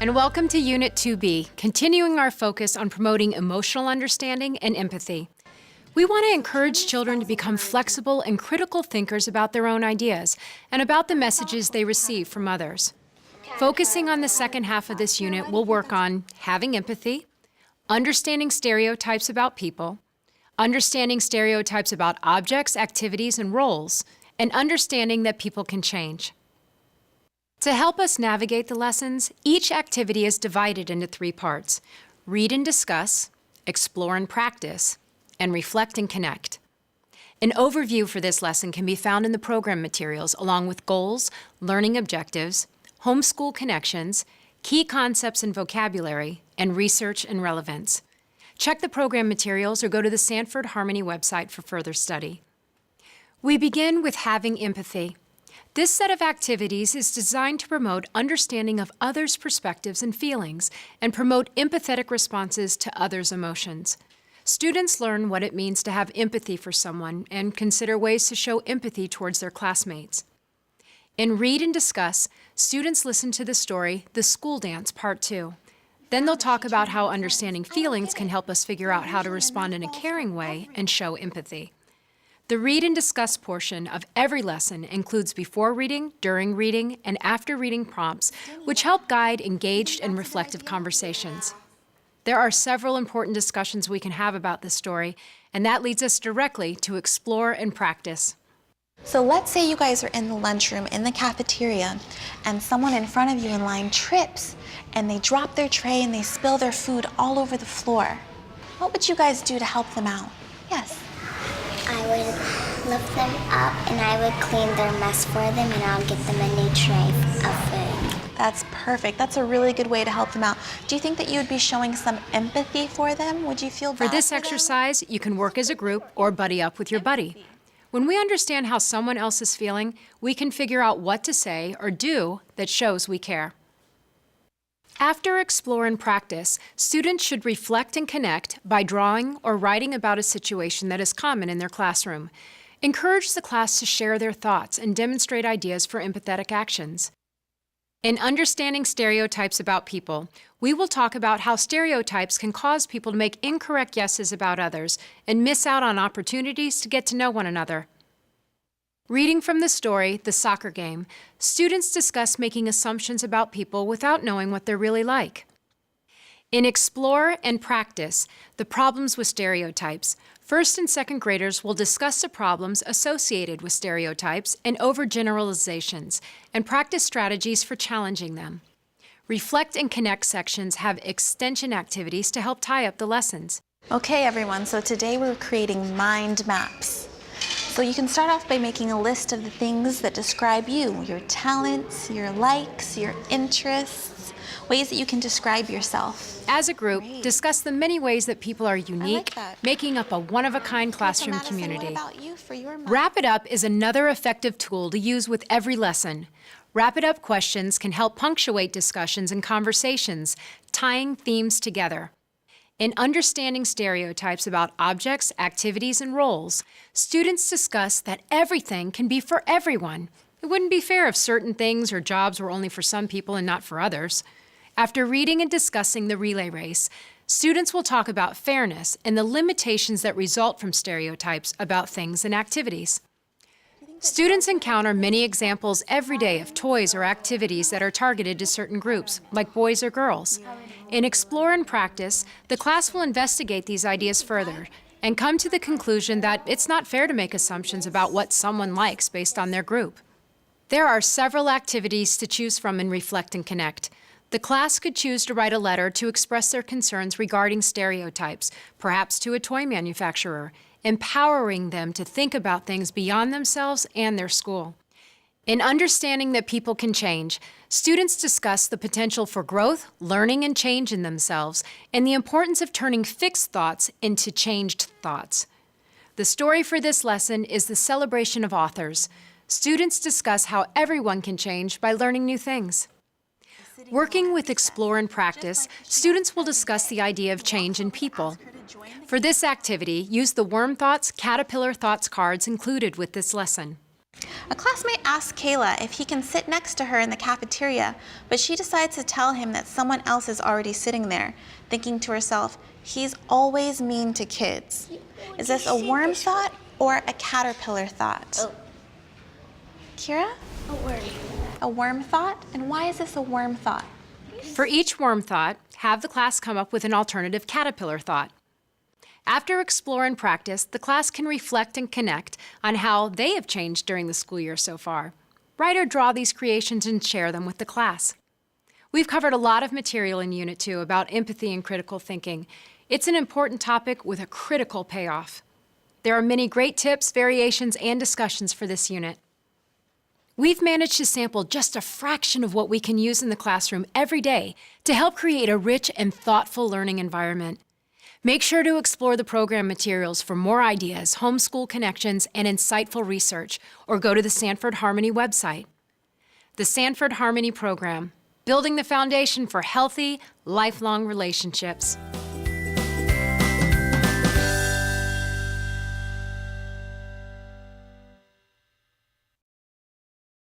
And welcome to Unit 2B, continuing our focus on promoting emotional understanding and empathy. We want to encourage children to become flexible and critical thinkers about their own ideas and about the messages they receive from others. Focusing on the second half of this unit, we'll work on having empathy, understanding stereotypes about people, understanding stereotypes about objects, activities, and roles, and understanding that people can change. To help us navigate the lessons, each activity is divided into 3 parts: read and discuss, explore and practice, and reflect and connect. An overview for this lesson can be found in the program materials, along with goals, learning objectives, homeschool connections, key concepts and vocabulary, and research and relevance. Check the program materials or go to the Sanford Harmony website for further study. We begin with having empathy. This set of activities is designed to promote understanding of others' perspectives and feelings and promote empathetic responses to others' emotions. Students learn what it means to have empathy for someone and consider ways to show empathy towards their classmates. In Read and Discuss, students listen to the story, The School Dance, Part 2. Then they'll talk about how understanding feelings can help us figure out how to respond in a caring way and show empathy. The Read and Discuss portion of every lesson includes before reading, during reading, and after reading prompts, which help guide engaged and reflective conversations. There are several important discussions we can have about this story, and that leads us directly to explore and practice. So let's say you guys are in the lunchroom in the cafeteria and someone in front of you in line trips and they drop their tray and they spill their food all over the floor. What would you guys do to help them out? Yes. I would lift them up and I would clean their mess for them, and I'll get them a new tray of food. That's perfect. That's a really good way to help them out. Do you think that you would be showing some empathy for them? Would you feel bad for this exercise, you can work as a group or buddy up with your buddy. When we understand how someone else is feeling, we can figure out what to say or do that shows we care. After explore and practice, students should reflect and connect by drawing or writing about a situation that is common in their classroom. Encourage the class to share their thoughts and demonstrate ideas for empathetic actions. In understanding stereotypes about people, we will talk about how stereotypes can cause people to make incorrect guesses about others and miss out on opportunities to get to know one another. Reading from the story, The Soccer Game, students discuss making assumptions about people without knowing what they're really like. In Explore and Practice, The Problems with Stereotypes, first and second graders will discuss the problems associated with stereotypes and overgeneralizations and practice strategies for challenging them. Reflect and Connect sections have extension activities to help tie up the lessons. Okay, everyone, so today we're creating mind maps. So you can start off by making a list of the things that describe you, your talents, your likes, your interests, ways that you can describe yourself. As a group, discuss the many ways that people are unique, making up a one-of-a-kind classroom community. Wrap It Up is another effective tool to use with every lesson. Wrap It Up questions can help punctuate discussions and conversations, tying themes together. In understanding stereotypes about objects, activities, and roles, students discuss that everything can be for everyone. It wouldn't be fair if certain things or jobs were only for some people and not for others. After reading and discussing the relay race, students will talk about fairness and the limitations that result from stereotypes about things and activities. Students encounter many examples every day of toys or activities that are targeted to certain groups, like boys or girls. In Explore and Practice, the class will investigate these ideas further and come to the conclusion that it's not fair to make assumptions about what someone likes based on their group. There are several activities to choose from in Reflect and Connect. The class could choose to write a letter to express their concerns regarding stereotypes, perhaps to a toy manufacturer, empowering them to think about things beyond themselves and their school. In understanding that people can change, students discuss the potential for growth, learning, and change in themselves, and the importance of turning fixed thoughts into changed thoughts. The story for this lesson is the celebration of authors. Students discuss how everyone can change by learning new things. Working with Explore and Practice, students will discuss the idea of change in people. For this activity, use the Worm Thoughts, Caterpillar Thoughts cards included with this lesson. A classmate asks Kayla if he can sit next to her in the cafeteria, but she decides to tell him that someone else is already sitting there, thinking to herself, he's always mean to kids. Is this a worm thought or a caterpillar thought? Oh. Kira? A worm. A worm thought? And why is this a worm thought? For each worm thought, have the class come up with an alternative caterpillar thought. After explore and practice, the class can reflect and connect on how they have changed during the school year so far. Write or draw these creations and share them with the class. We've covered a lot of material in Unit 2 about empathy and critical thinking. It's an important topic with a critical payoff. There are many great tips, variations, and discussions for this unit. We've managed to sample just a fraction of what we can use in the classroom every day to help create a rich and thoughtful learning environment. Make sure to explore the program materials for more ideas, homeschool connections, and insightful research, or go to the Sanford Harmony website. The Sanford Harmony program, building the foundation for healthy, lifelong relationships.